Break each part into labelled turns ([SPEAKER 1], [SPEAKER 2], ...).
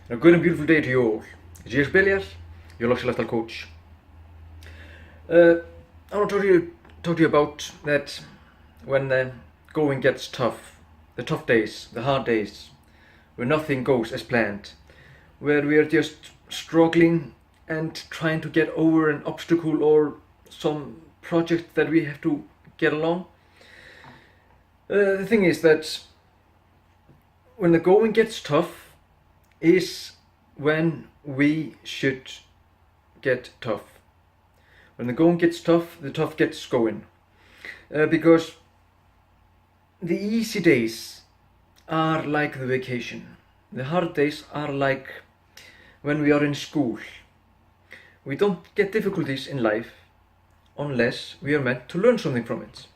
[SPEAKER 1] A good and beautiful day to you all. Jés Beljar, your luxury lifestyle coach. I want to talk to you about that when the going gets tough, the tough days, the hard days, where nothing goes as planned, where we are just struggling and trying to get over an obstacle or some project that we have to get along. The thing is that when the going gets tough is when we should get tough. When the going gets tough, the tough gets going. Because the easy days are like the vacation. The hard days are like when we are in school. We don't get difficulties in life unless we are meant to learn something from it.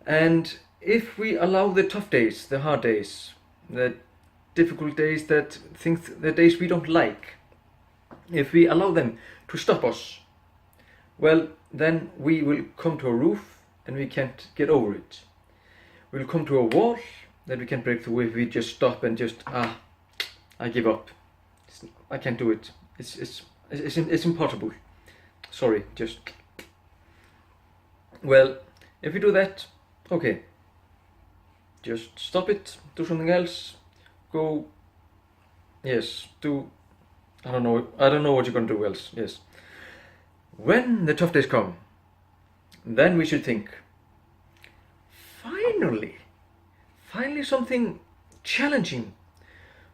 [SPEAKER 1] And if we allow the tough days, the hard days, the difficult days, the days we don't like, if we allow them to stop us, well, then we will come to a roof and we can't get over it. We'll come to a wall that we can't break through if we just stop and just, I give up. I can't do it. It's impossible. Sorry, just. Well, if we do that, okay. Just stop it, do something else, go, yes, do, I don't know what you're gonna do else, yes. When the tough days come, then we should think, finally something challenging,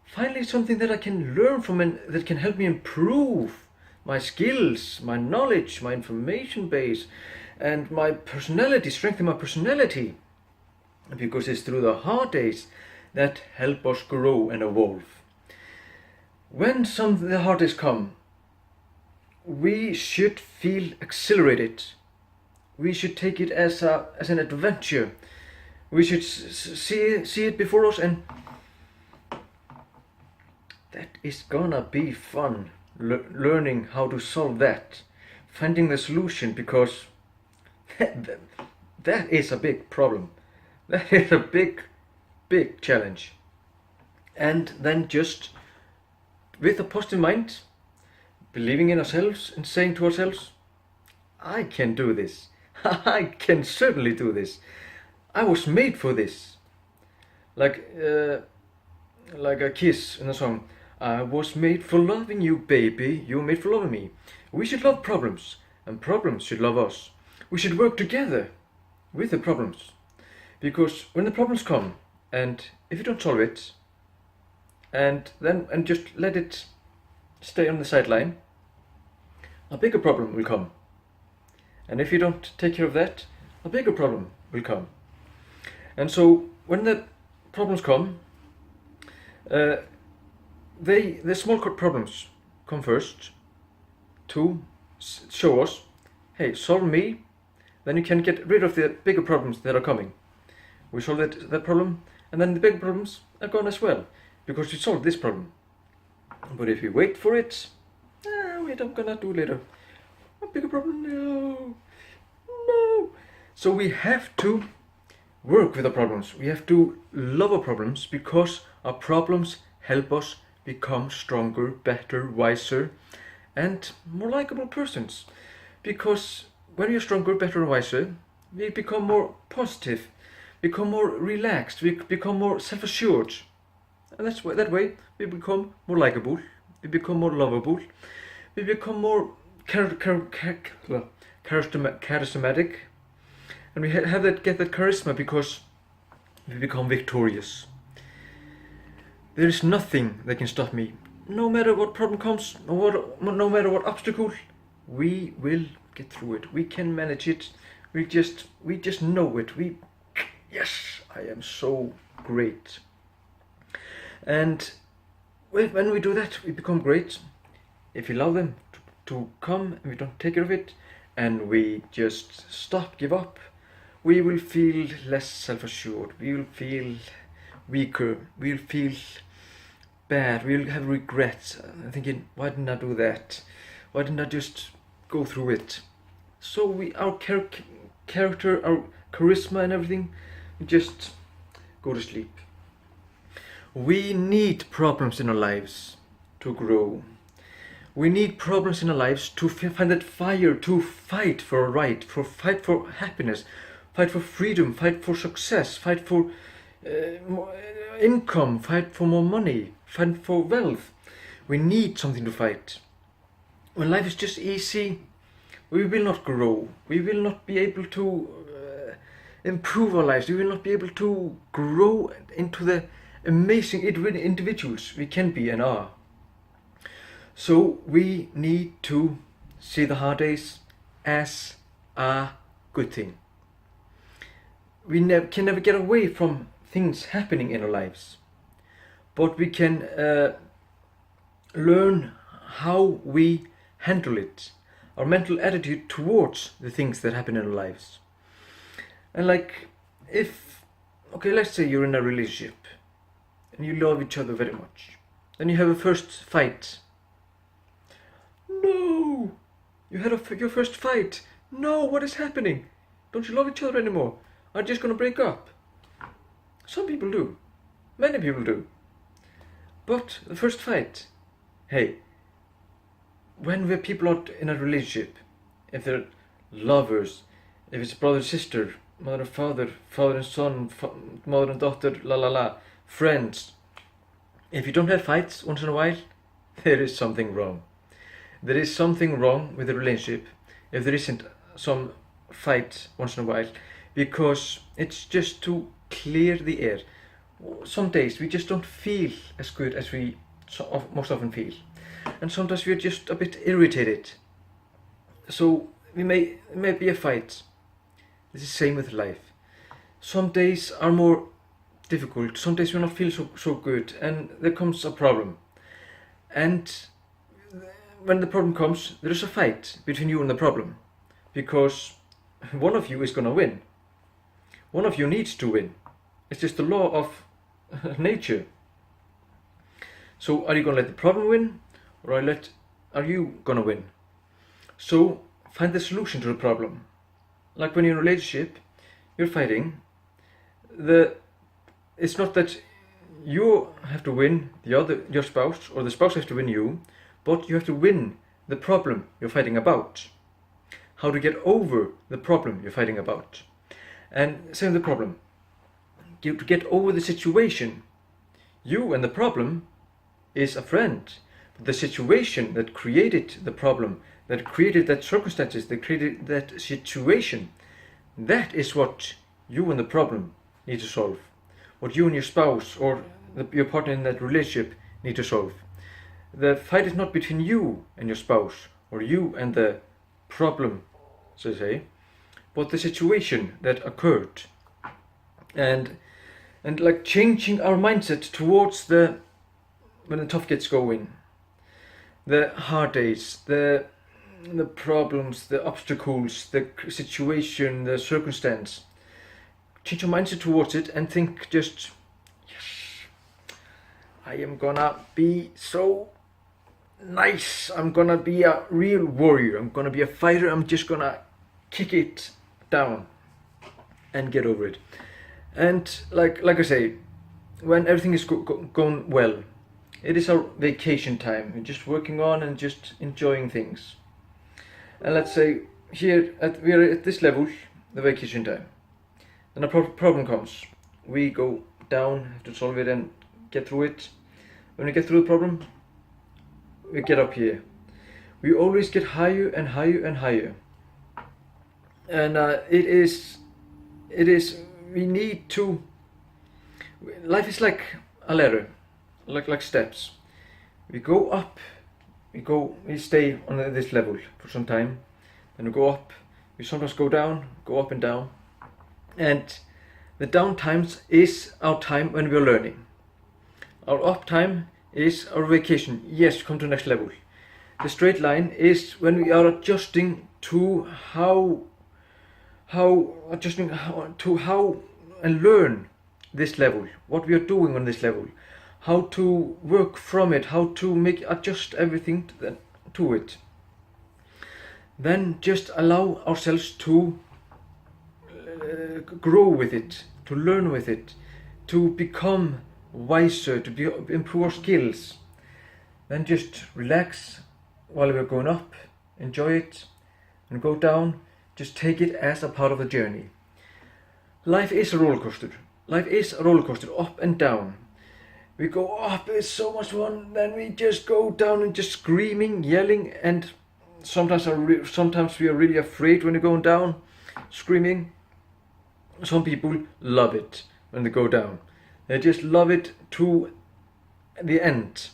[SPEAKER 1] finally something that I can learn from and that can help me improve my skills, my knowledge, my information base, and my personality, strengthen my personality. Because it's through the hard days that help us grow and evolve. When the hard days come, we should feel exhilarated. We should take it as an adventure. We should see it before us, and that is gonna be fun. Learning how to solve that, finding the solution, because that is a big problem. That is a big challenge. And then just with a positive mind, believing in ourselves and saying to ourselves, I can do this. I can certainly do this. I was made for this. Like a kiss in a song. I was made for loving you, baby. You were made for loving me. We should love problems, and problems should love us. We should work together with the problems. Because when the problems come, and if you don't solve it, and just let it stay on the sideline, a bigger problem will come. And if you don't take care of that, a bigger problem will come. And so when the problems come, the small problems come first to show us, hey, solve me, then you can get rid of the bigger problems that are coming. We solve that problem, and then the big problems are gone as well, because we solved this problem. But if we wait for it, wait, I'm gonna do later. A bigger problem, no. So we have to work with the problems. We have to love our problems, because our problems help us become stronger, better, wiser, and more likable persons. Because when we're stronger, better, and wiser, we become more positive, become more relaxed, we become more self-assured, and that way we become more likable, we become more lovable, we become more charismatic, and we get that charisma because we become victorious. There is nothing that can stop me. No matter what problem comes, no matter what obstacle, we will get through it. We can manage it. We just know it. Yes, I am so great. And when we do that, we become great. If we allow them to come and we don't take care of it, and we just give up, we will feel less self-assured. We will feel weaker. We will feel bad. We will have regrets. I'm thinking, why didn't I do that? Why didn't I just go through it? So our character, our charisma and everything, we just go to sleep. We need problems in our lives to grow. We need problems in our lives to find that fire to fight for a right, fight for happiness, fight for freedom, fight for success, fight for more income, fight for more money, fight for wealth. We need something to fight. When life is just easy, we will not grow. We will not be able to improve our lives. We will not be able to grow into the amazing individuals we can be and are. So we need to see the hard days as a good thing. We can never get away from things happening in our lives, but we can learn how we handle it, our mental attitude towards the things that happen in our lives. And like, let's say you're in a relationship and you love each other very much, then you have a first fight. No! You had your first fight. No, what is happening? Don't you love each other anymore? Are you just gonna break up? Some people do. Many people do. But the first fight, hey, when people are in a relationship, if they're lovers, if it's brother, sister, mother and father, father and son, mother and daughter, friends, if you don't have fights once in a while, there is something wrong. There is something wrong with the relationship if there isn't some fight once in a while, because it's just to clear the air. Some days we just don't feel as good as we most often feel, and sometimes we're just a bit irritated. So it may be a fight. It's the same with life. Some days are more difficult, some days we not feel so good, and there comes a problem. And when the problem comes, there is a fight between you and the problem, because one of you is gonna win. One of you needs to win. It's just the law of nature. So are you gonna let the problem win, or are you gonna win? So find the solution to the problem. Like when you're in a relationship, you're fighting. It's not that you have to win your spouse, or the spouse has to win you, but you have to win the problem you're fighting about. How to get over the problem you're fighting about. And same with the problem. To get over the situation, you and the problem is a friend. But the situation that created the problem, that created that circumstances, that created that situation, that is what you and the problem need to solve. What you and your spouse or your partner in that relationship need to solve. The fight is not between you and your spouse, or you and the problem, so to say, but the situation that occurred. And like changing our mindset towards when the tough gets going, the hard days, the problems, the obstacles, the situation, the circumstance. Change your mindset towards it and think just, yes, I am gonna be so nice. I'm gonna be a real warrior. I'm gonna be a fighter. I'm just gonna kick it down and get over it. And like I say, when everything is going well, it is our vacation time. We're just working on and just enjoying things. And let's say we are at this level, the vacation time. Then a problem comes. We go down, have to solve it and get through it. When we get through the problem, we get up here. We always get higher and higher and higher. And we need to, life is like a ladder, like steps. We go up, we stay on this level for some time, then we go up, we sometimes go down, go up and down. And the down times is our time when we're learning. Our up time is our vacation. Yes, come to the next level. The straight line is when we are adjusting to how and learn this level, what we are doing on this level, how to work from it, how to adjust everything to it. Then just allow ourselves to grow with it, to learn with it, to become wiser, to improve our skills, then just relax while we're going up, enjoy it, and go down. Just take it as a part of the journey. Life is a roller coaster. Life is a roller coaster, up and down. We go up, it's so much fun, then we just go down and just screaming, yelling, and sometimes we are really afraid when we're going down, screaming. Some people love it when they go down. They just love it to the end.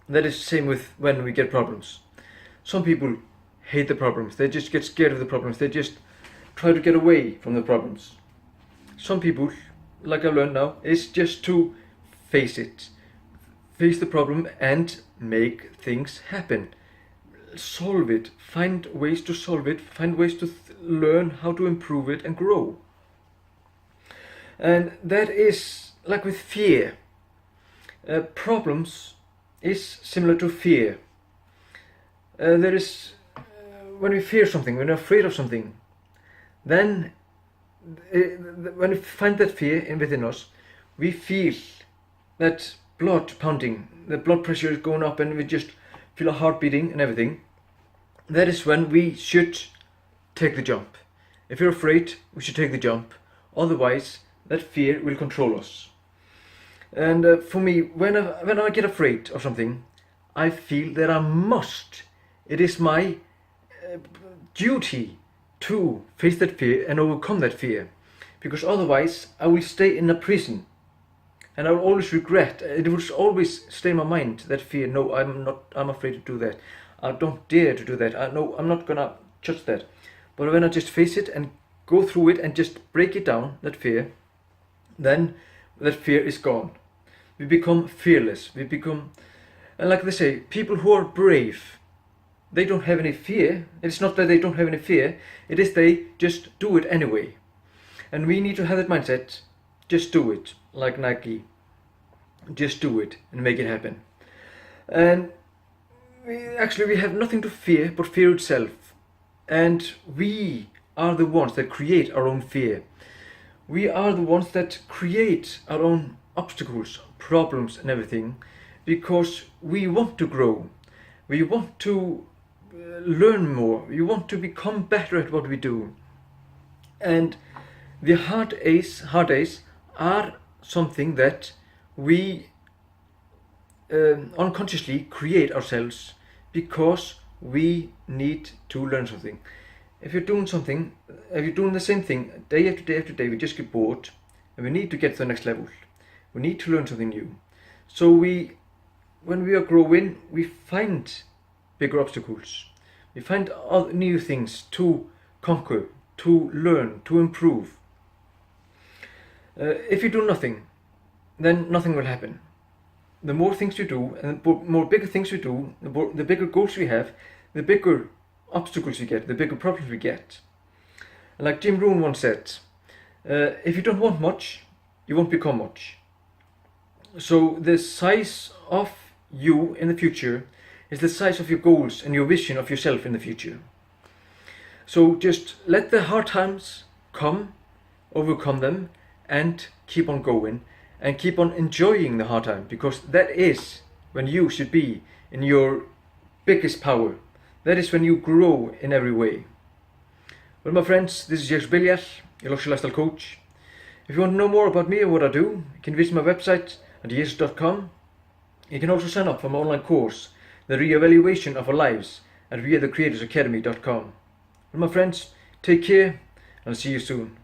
[SPEAKER 1] That is the same with when we get problems. Some people hate the problems. They just get scared of the problems. They just try to get away from the problems. Some people, like I've learned now, is just to face it. Face the problem and make things happen. Solve it. Find ways to solve it. Find ways to learn how to improve it and grow. And that is like with fear. Problems is similar to fear. There is when we fear something, when we're afraid of something, then when we find that fear within us, we feel that blood pounding, the blood pressure is going up, and we just feel a heart beating and everything. That is when we should take the jump. If you're afraid, we should take the jump. Otherwise, that fear will control us. And for me, when I get afraid of something, I feel that I must. It is my duty to face that fear and overcome that fear, because otherwise I will stay in a prison, and I will always regret. It will always stay in my mind, that fear. No, I'm afraid to do that. I don't dare to do that. I'm not gonna touch that. But when I just face it and go through it and just break it down, that fear, then that fear is gone. We become fearless. We become, and like they say, people who are brave, they don't have any fear. It's not that they don't have any fear. It is they just do it anyway. And we need to have that mindset. Just do it, like Nike. Just do it and make it happen. And we have nothing to fear but fear itself. And we are the ones that create our own fear. We are the ones that create our own obstacles, problems and everything, because we want to grow. We want to learn more. We want to become better at what we do. And the hard days are something that we unconsciously create ourselves, because we need to learn something. If you're doing the same thing day after day after day, we just get bored, and we need to get to the next level. We need to learn something new. So when we are growing, we find bigger obstacles. We find other new things to conquer, to learn, to improve. If you do nothing, then nothing will happen. The more things you do, and the more bigger things we do, the bigger goals we have, the bigger obstacles we get, the bigger problems we get. Like Jim Rohn once said, if you don't want much, you won't become much. So the size of you in the future is the size of your goals and your vision of yourself in the future. So just let the hard times come, overcome them, and keep on going, and keep on enjoying the hard time, because that is when you should be in your biggest power. That is when you grow in every way. Well, my friends, this is Jesus Billiard, your luxury lifestyle coach. If you want to know more about me and what I do, you can visit my website at jesus.com. You can also sign up for my online course, The Re-Evaluation of Our Lives, at wearethecreatorsacademy.com. Well, my friends, take care, and I'll see you soon.